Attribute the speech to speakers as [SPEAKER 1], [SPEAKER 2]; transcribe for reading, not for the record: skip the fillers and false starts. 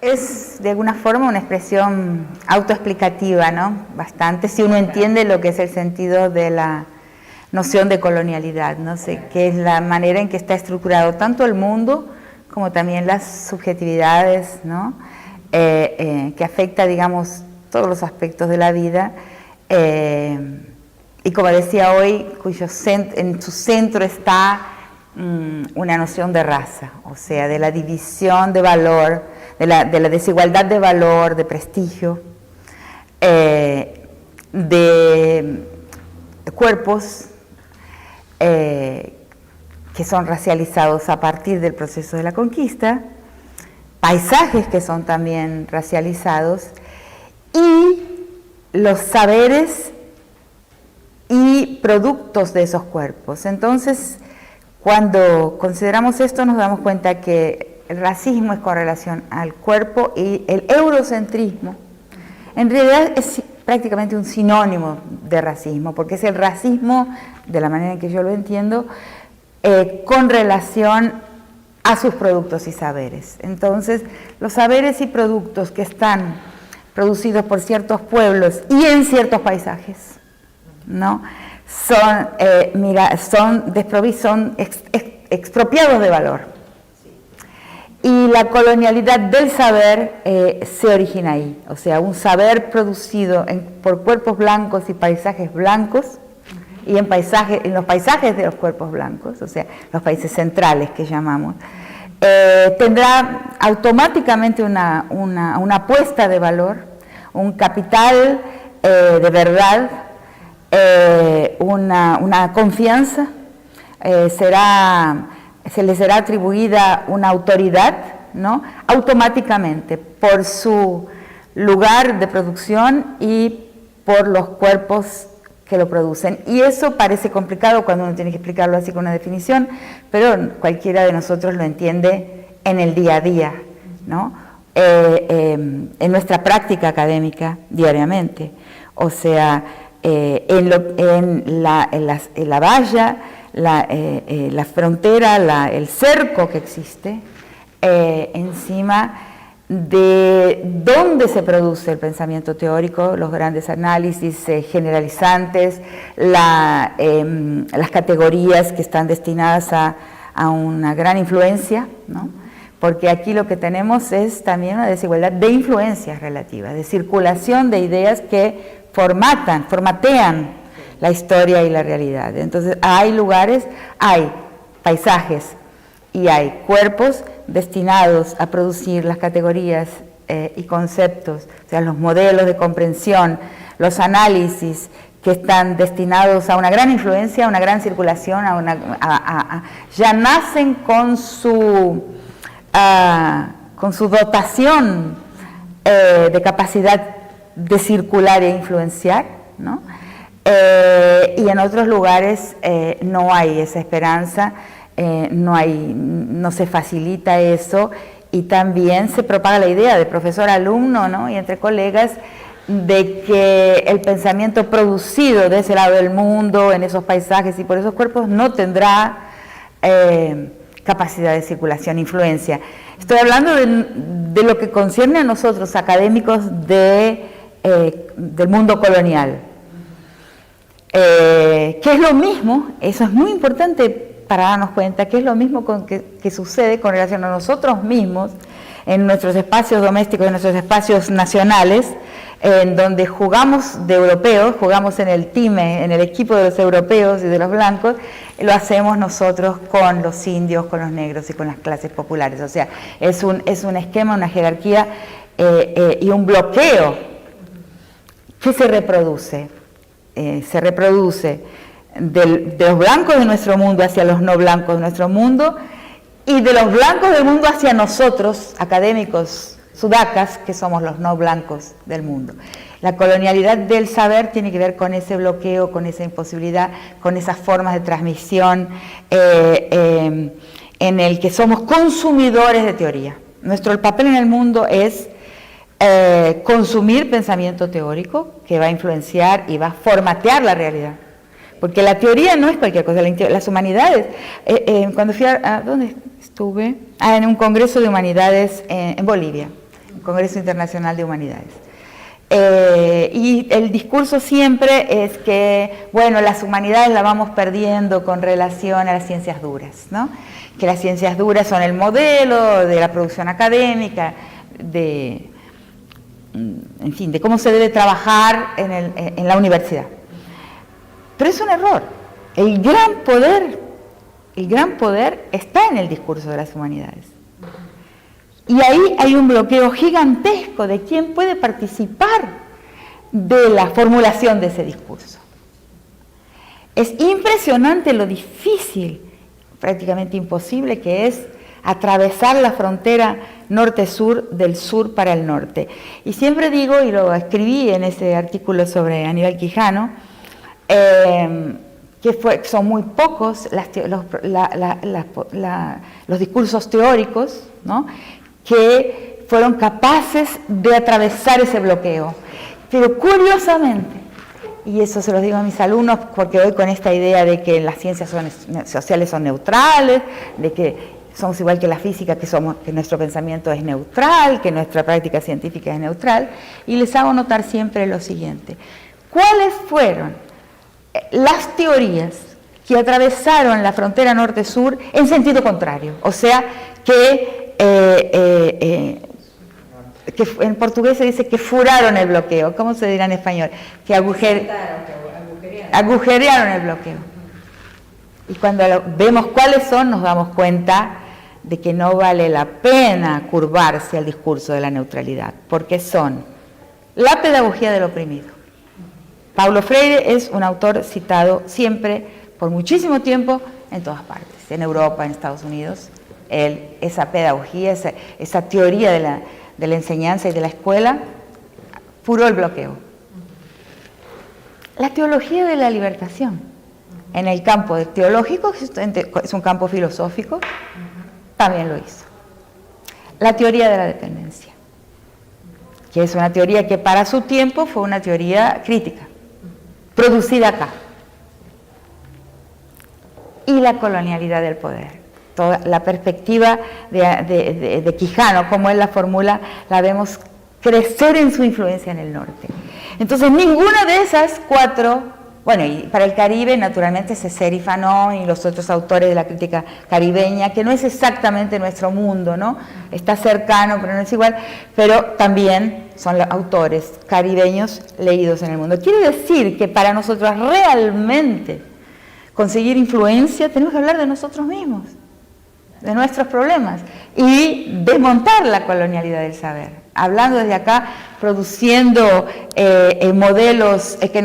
[SPEAKER 1] Es de alguna forma una expresión autoexplicativa, ¿no? Bastante, si uno entiende lo que es el sentido de la noción de colonialidad, ¿no? Que es la manera en que está estructurado tanto el mundo como también las subjetividades, ¿no? Que afecta, digamos, todos los aspectos de la vida, y como decía hoy, en su centro está una noción de raza, o sea, de la división de valor, de la desigualdad de valor, de prestigio, de cuerpos que son racializados a partir del proceso de la conquista, paisajes que son también racializados, y los saberes y productos de esos cuerpos. Entonces, cuando consideramos esto, nos damos cuenta que el racismo es con relación al cuerpo, y el eurocentrismo en realidad es prácticamente un sinónimo de racismo, porque es el racismo, de la manera en que yo lo entiendo, con relación a sus productos y saberes. Entonces, los saberes y productos que están producidos por ciertos pueblos y en ciertos paisajes, ¿no? Son expropiados de valor. Y la colonialidad del saber se origina ahí, o sea, un saber producido por cuerpos blancos y paisajes blancos, y en los paisajes de los cuerpos blancos, o sea, los países centrales que llamamos, tendrá automáticamente una apuesta de valor, un capital de verdad, una confianza, se le será atribuida una autoridad, ¿no? Automáticamente por su lugar de producción y por los cuerpos que lo producen. Y eso parece complicado cuando uno tiene que explicarlo así con una definición, pero cualquiera de nosotros lo entiende en el día a día, ¿no? En nuestra práctica académica diariamente. O sea, en la valla, la frontera, el cerco que existe encima de dónde se produce el pensamiento teórico, los grandes análisis generalizantes, las categorías que están destinadas a una gran influencia, ¿no? Porque aquí lo que tenemos es también una desigualdad de influencias relativas, de circulación de ideas que formatean la historia y la realidad. Entonces hay lugares, hay paisajes y hay cuerpos destinados a producir las categorías y conceptos, o sea, los modelos de comprensión, los análisis que están destinados a una gran influencia, a una gran circulación, ya nacen con su dotación de capacidad de circular e influenciar, ¿no? Y en otros lugares no hay esa esperanza, no se facilita eso, y también se propaga la idea de profesor-alumno, ¿no? Y entre colegas, de que el pensamiento producido de ese lado del mundo, en esos paisajes y por esos cuerpos, no tendrá capacidad de circulación, influencia. Estoy hablando de lo que concierne a nosotros, académicos del mundo colonial. Que es lo mismo, eso es muy importante para darnos cuenta, que es lo mismo que sucede con relación a nosotros mismos, en nuestros espacios domésticos, en nuestros espacios nacionales, en donde jugamos de europeos, jugamos en el time, en el equipo de los europeos y de los blancos, lo hacemos nosotros con los indios, con los negros y con las clases populares. O sea, es un esquema, una jerarquía y un bloqueo que se reproduce de los blancos de nuestro mundo hacia los no blancos de nuestro mundo, y de los blancos del mundo hacia nosotros, académicos sudacas, que somos los no blancos del mundo. La colonialidad del saber tiene que ver con ese bloqueo, con esa imposibilidad, con esas formas de transmisión en el que somos consumidores de teoría. El papel en el mundo es consumir pensamiento teórico que va a influenciar y va a formatear la realidad. Porque la teoría no es cualquier cosa, las humanidades. Cuando fui ¿dónde estuve? En un congreso de humanidades en Bolivia, Congreso Internacional de Humanidades. Y el discurso siempre es que, bueno, las humanidades las vamos perdiendo con relación a las ciencias duras, ¿no? Que las ciencias duras son el modelo de la producción académica, en fin, de cómo se debe trabajar en la universidad. Pero es un error. El gran poder está en el discurso de las humanidades. Y ahí hay un bloqueo gigantesco de quién puede participar de la formulación de ese discurso. Es impresionante lo difícil, prácticamente imposible, que es atravesar la frontera norte-sur del sur para el norte. Y siempre digo, y lo escribí en ese artículo sobre Aníbal Quijano, que son muy pocos los discursos teóricos, ¿no?, que fueron capaces de atravesar ese bloqueo. Pero curiosamente, y eso se los digo a mis alumnos porque voy con esta idea de que las ciencias sociales son neutrales, de que somos igual que la física, que nuestro pensamiento es neutral, que nuestra práctica científica es neutral, y les hago notar siempre lo siguiente: ¿cuáles fueron las teorías que atravesaron la frontera norte-sur en sentido contrario? O sea, que en portugués se dice que furaron el bloqueo. ¿Cómo se dirá en español? Que agujerearon el bloqueo. Y cuando vemos cuáles son, nos damos cuenta de que no vale la pena curvarse al discurso de la neutralidad, porque son la pedagogía del oprimido. Paulo Freire es un autor citado siempre, por muchísimo tiempo, en todas partes, en Europa, en Estados Unidos. Esa pedagogía, esa teoría de la enseñanza y de la escuela, furó el bloqueo. La teología de la libertación, en el campo teológico, es un campo filosófico, también lo hizo. La teoría de la dependencia, que es una teoría que para su tiempo fue una teoría crítica, producida acá. Y la colonialidad del poder. Toda la perspectiva de Quijano, como él la formula, la vemos crecer en su influencia en el norte. Entonces, ninguna de esas cuatro, bueno, y para el Caribe, naturalmente, Césaire y Fanon y los otros autores de la crítica caribeña, que no es exactamente nuestro mundo, ¿no? Está cercano, pero no es igual, pero también son los autores caribeños leídos en el mundo. Quiere decir que para nosotros realmente conseguir influencia, tenemos que hablar de nosotros mismos, de nuestros problemas, y desmontar la colonialidad del saber, hablando desde acá, produciendo modelos que